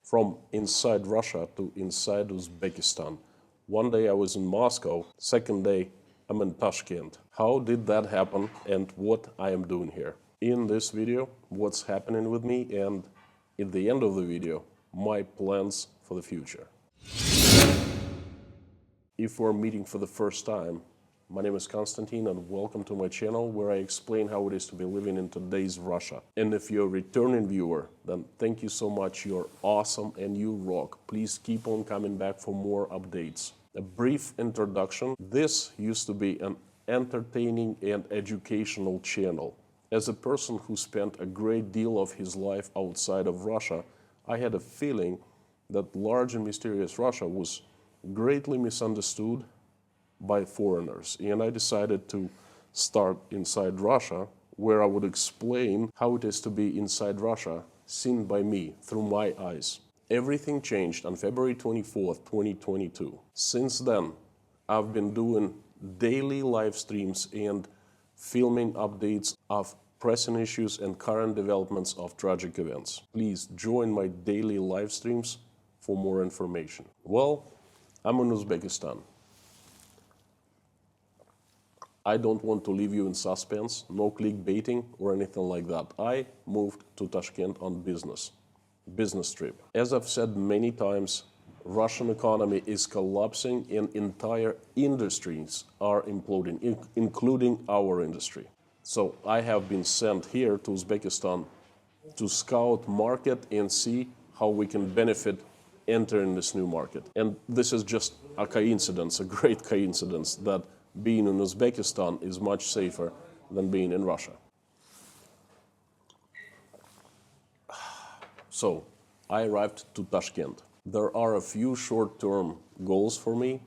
from inside Russia to inside Uzbekistan. One day I was in Moscow, second day I'm in Tashkent. How did that happen and what I am doing here? In this video, what's happening with me, and at the end of the video, my plans for the future. If we're meeting for the first time, my name is Konstantin and welcome to my channel where I explain how it is to be living in today's Russia. And if you're a returning viewer, then thank you so much, you're awesome and you rock. Please keep on coming back for more updates. A brief introduction. This used to be an entertaining and educational channel. As a person who spent a great deal of his life outside of Russia, I had a feeling that large and mysterious Russia was greatly misunderstood by foreigners, and I decided to start inside Russia, where I would explain how it is to be inside Russia, seen by me, through my eyes. Everything changed on February 24th, 2022. Since then, I've been doing daily live streams and filming updates of pressing issues and current developments of tragic events. Please join my daily live streams for more information. Well, I'm in Uzbekistan. I don't want to leave you in suspense, no clickbaiting or anything like that. I moved to Tashkent on business trip. As I've said many times, Russian economy is collapsing and entire industries are imploding, including our industry. So I have been sent here to Uzbekistan to scout market and see how we can benefit entering this new market. And this is just a coincidence, a great coincidence, that being in Uzbekistan is much safer than being in Russia. So, I arrived to Tashkent. There are a few short-term goals for me.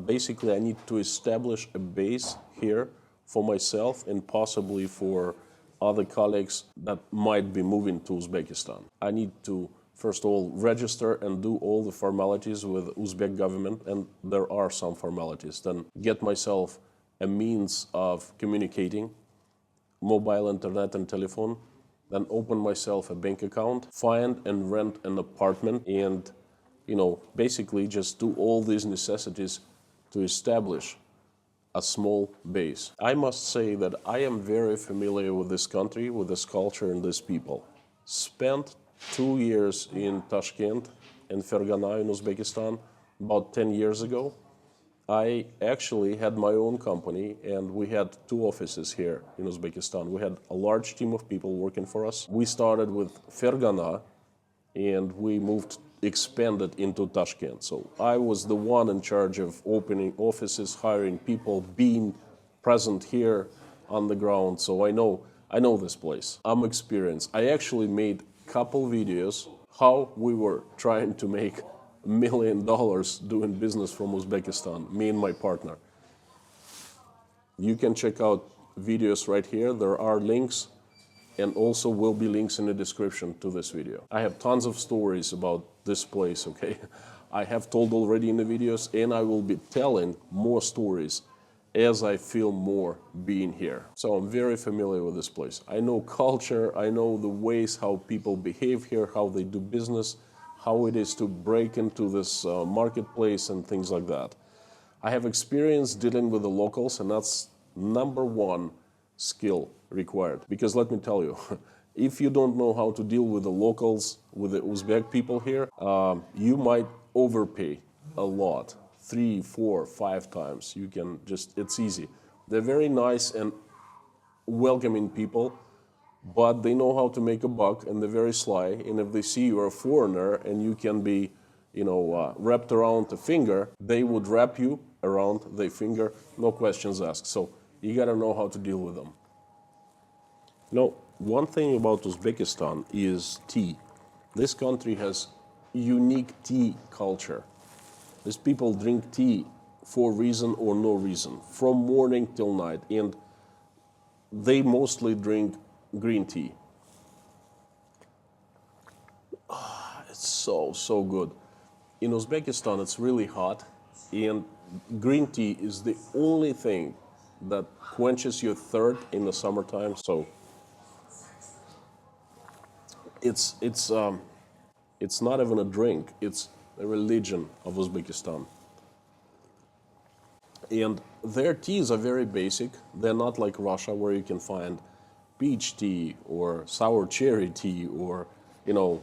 Basically, I need to establish a base here for myself and possibly for other colleagues that might be moving to Uzbekistan. I need to, first of all, register and do all the formalities with Uzbek government, and there are some formalities. Then get myself a means of communicating, mobile internet and telephone, then open myself a bank account, find and rent an apartment, and, basically just do all these necessities to establish a small base. I must say that I am very familiar with this country, with this culture and these people. Spent 2 years in Tashkent and Fergana in Uzbekistan about 10 years ago. I actually had my own company and we had 2 offices here in Uzbekistan. We had a large team of people working for us. We started with Fergana and we expanded into Tashkent. So I was the one in charge of opening offices, hiring people, being present here on the ground. So I know this place. I'm experienced. I actually made couple videos how we were trying to make $1 million doing business from Uzbekistan, me and my partner. You can check out videos right here. There are links and also will be links in the description to this video. I have tons of stories about this place, okay? I have told already in the videos and I will be telling more stories as I feel more being here. So I'm very familiar with this place. I know culture, I know the ways how people behave here, how they do business, how it is to break into this marketplace and things like that. I have experience dealing with the locals, and that's #1 skill required. Because let me tell you, if you don't know how to deal with the locals, with the Uzbek people here, you might overpay a lot. 3, 4, 5 times. You can just, it's easy. They're very nice and welcoming people, but they know how to make a buck and they're very sly. And if they see you're a foreigner and you can be, wrapped around the finger, they would wrap you around their finger, no questions asked. So you gotta know how to deal with them. One thing about Uzbekistan is tea. This country has unique tea culture. These people drink tea for reason or no reason, from morning till night, and they mostly drink green tea. It's so good. In Uzbekistan, it's really hot, and green tea is the only thing that quenches your thirst in the summertime. So it's It's not even a drink, it's a religion of Uzbekistan. And their teas are very basic. They're not like Russia, where you can find peach tea or sour cherry tea or,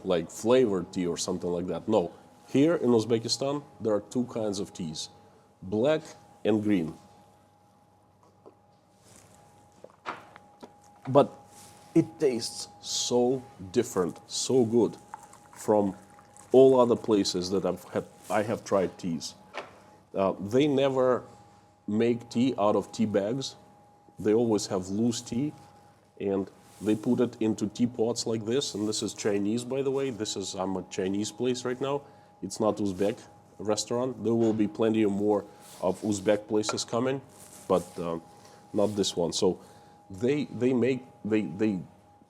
like flavored tea or something like that. No, here in Uzbekistan, there are two kinds of teas, black and green. But it tastes so different, so good from all other places that I have tried teas. They never make tea out of tea bags. They always have loose tea, and they put it into teapots like this. And this is Chinese, by the way. I'm a Chinese place right now. It's not Uzbek restaurant. There will be plenty more of Uzbek places coming, but not this one. So they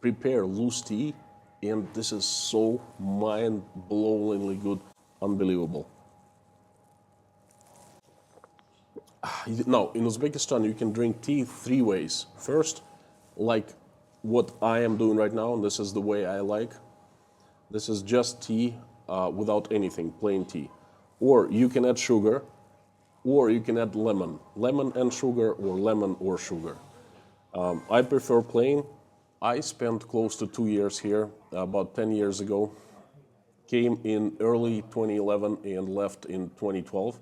prepare loose tea, and this is so mind-blowingly good, unbelievable. Now, in Uzbekistan, you can drink tea three ways. First, like what I am doing right now, and this is the way I like. This is just tea without anything, plain tea. Or you can add sugar, or you can add lemon. Lemon and sugar, or lemon or sugar. I prefer plain. I spent close to 2 years here, about 10 years ago. Came in early 2011 and left in 2012.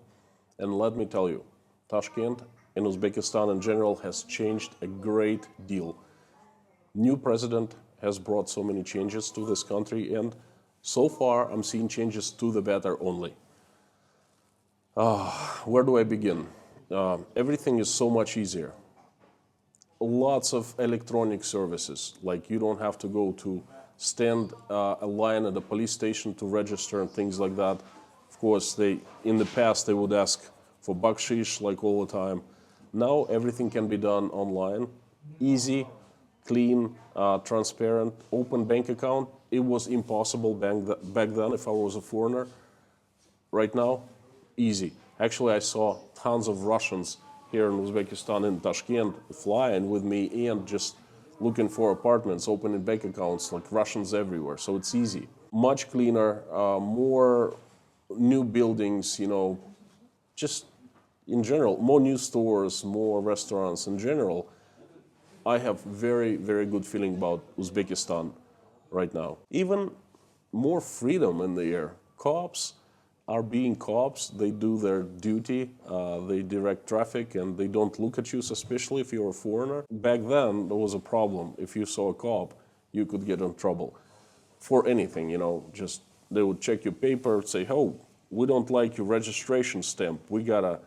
And let me tell you, Tashkent and Uzbekistan in general has changed a great deal. New president has brought so many changes to this country, and so far I'm seeing changes to the better only. Where do I begin? Everything is so much easier. Lots of electronic services, like you don't have to go to stand a line at a police station to register and things like that. Of course, in the past they would ask for bakshish like all the time. Now everything can be done online, easy, clean, transparent, open bank account. It was impossible back then if I was a foreigner. Right now, easy. Actually, I saw tons of Russians here in Uzbekistan, in Tashkent, flying with me and just looking for apartments, opening bank accounts, like Russians everywhere. So it's easy. Much cleaner, more new buildings, just in general, more new stores, more restaurants in general. I have very, very good feeling about Uzbekistan right now. Even more freedom in the air. Cops are being cops. They do their duty. They direct traffic, and they don't look at you suspiciously if you're a foreigner. Back then, there was a problem. If you saw a cop, you could get in trouble for anything, just they would check your paper, say, oh, we don't like your registration stamp. We gotta,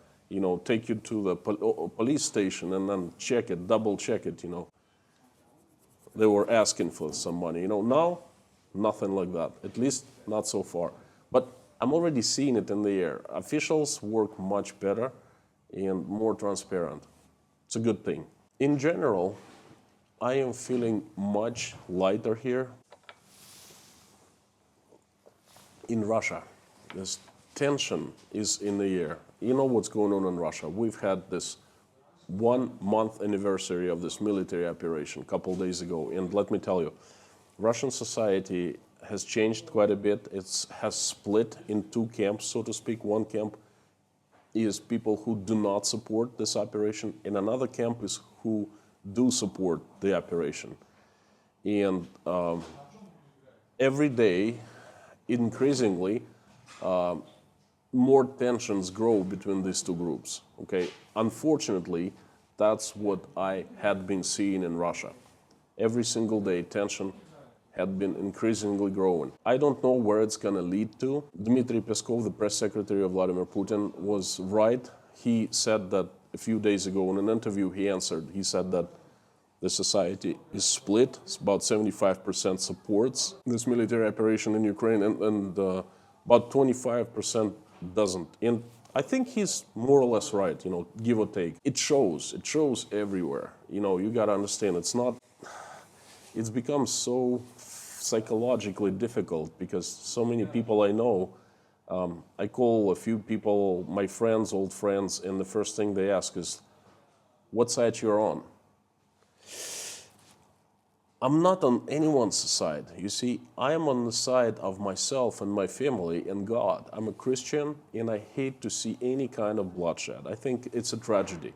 take you to the police station and then check it, double check it, They were asking for some money, Now, nothing like that, at least not so far. But I'm already seeing it in the air. Officials work much better and more transparent. It's a good thing. In general, I am feeling much lighter here. In Russia, this tension is in the air. You know what's going on in Russia. We've had this 1 month anniversary of this military operation a couple days ago. And let me tell you, Russian society has changed quite a bit. It has split in two camps, so to speak. One camp is people who do not support this operation, and another camp is who do support the operation. And every day, increasingly, more tensions grow between these two groups. Okay, unfortunately, that's what I had been seeing in Russia. Every single day, tension had been increasingly growing. I don't know where it's going to lead to. Dmitry Peskov, the press secretary of Vladimir Putin, was right. He said that a few days ago in an interview he said that the society is split. It's about 75% supports this military operation in Ukraine, and about 25% doesn't. And I think he's more or less right, give or take. It shows everywhere. You got to understand, it's become so psychologically difficult because so many people I know, I call a few people, my friends, old friends, and the first thing they ask is, what side you're on? I'm not on anyone's side. You see, I am on the side of myself and my family and God. I'm a Christian and I hate to see any kind of bloodshed. I think it's a tragedy.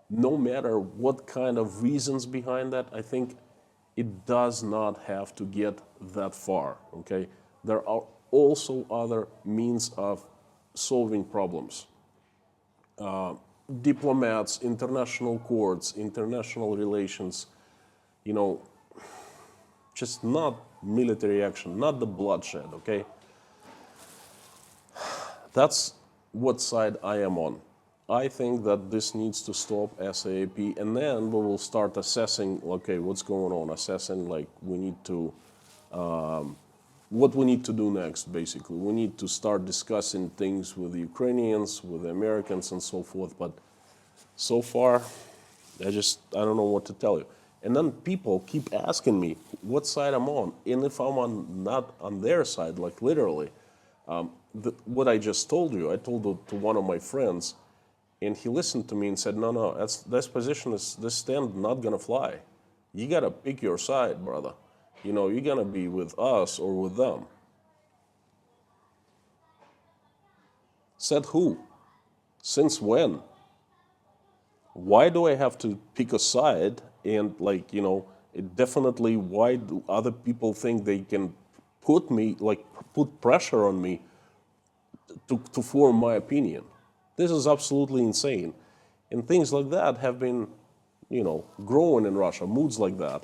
No matter what kind of reasons behind that, I think it does not have to get that far, okay? There are also other means of solving problems. Diplomats, international courts, international relations, you know, just not military action, not the bloodshed, okay? That's what side I am on. I think that this needs to stop ASAP, and then we will start assessing, okay, what's going on, assessing like we need to, what we need to do next, basically. We need to start discussing things with the Ukrainians, with the Americans, and so forth, but so far, I don't know what to tell you. And then people keep asking me what side I'm on, and if I'm not on their side, like literally, what I just told you, I told it to one of my friends, and he listened to me and said, no, this stand not gonna fly. You gotta pick your side, brother. You know, you're gonna be with us or with them. Said who? Since when? Why do I have to pick a side? And like, you know, it definitely, why do other people think they can put pressure on me to form my opinion? This is absolutely insane. And things like that have been, you know, growing in Russia, moods like that.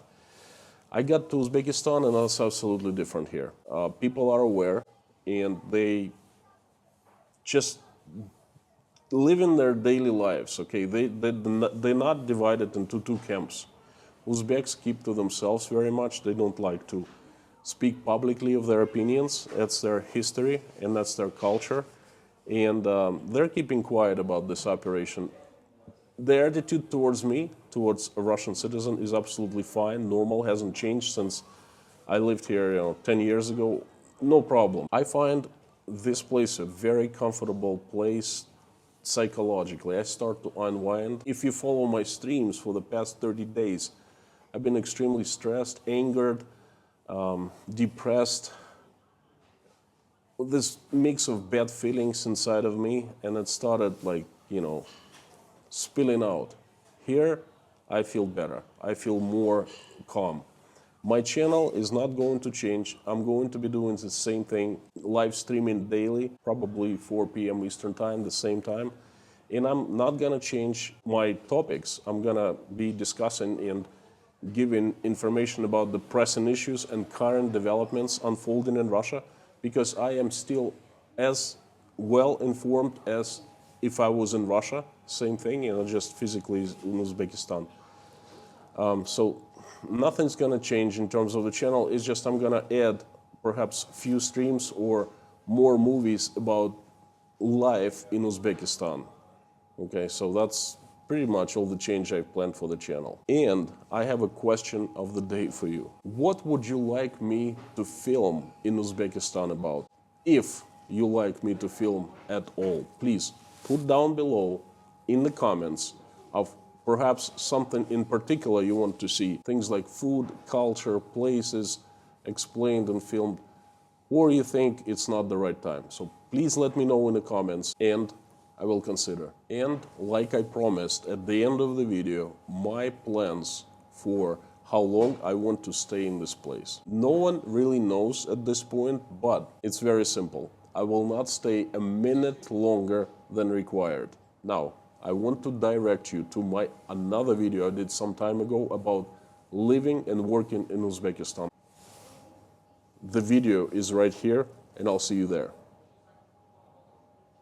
I got to Uzbekistan and that's absolutely different here. People are aware and they just living their daily lives, okay? They're not divided into two camps. Uzbeks keep to themselves very much. They don't like to speak publicly of their opinions. That's their history and that's their culture. And they're keeping quiet about this operation. Their attitude towards me, towards a Russian citizen, is absolutely fine, normal, hasn't changed since I lived here, you know, 10 years ago. No problem. I find this place a very comfortable place psychologically. I start to unwind. If you follow my streams for the past 30 days, I've been extremely stressed, angered, depressed, this mix of bad feelings inside of me, and it started like, you know, spilling out. Here, I feel better. I feel more calm. My channel is not going to change. I'm going to be doing the same thing, live streaming daily, probably 4 p.m. Eastern time, the same time. And I'm not gonna change my topics. I'm gonna be discussing and giving information about the pressing issues and current developments unfolding in Russia, because I am still as well informed as if I was in Russia, same thing, you know, just physically in Uzbekistan. So nothing's gonna change in terms of the channel. It's just I'm gonna add perhaps few streams or more movies about life in Uzbekistan. Okay, so that's pretty much all the change I've planned for the channel. And I have a question of the day for you. What would you like me to film in Uzbekistan about? If you like me to film at all, please put down below in the comments of perhaps something in particular you want to see. Things like food, culture, places explained and filmed, or you think it's not the right time. So please let me know in the comments and I will consider. And like I promised at the end of the video, my plans for how long I want to stay in this place. No one really knows at this point, but it's very simple. I will not stay a minute longer than required. Now, I want to direct you to another video I did some time ago about living and working in Uzbekistan. The video is right here, and I'll see you there.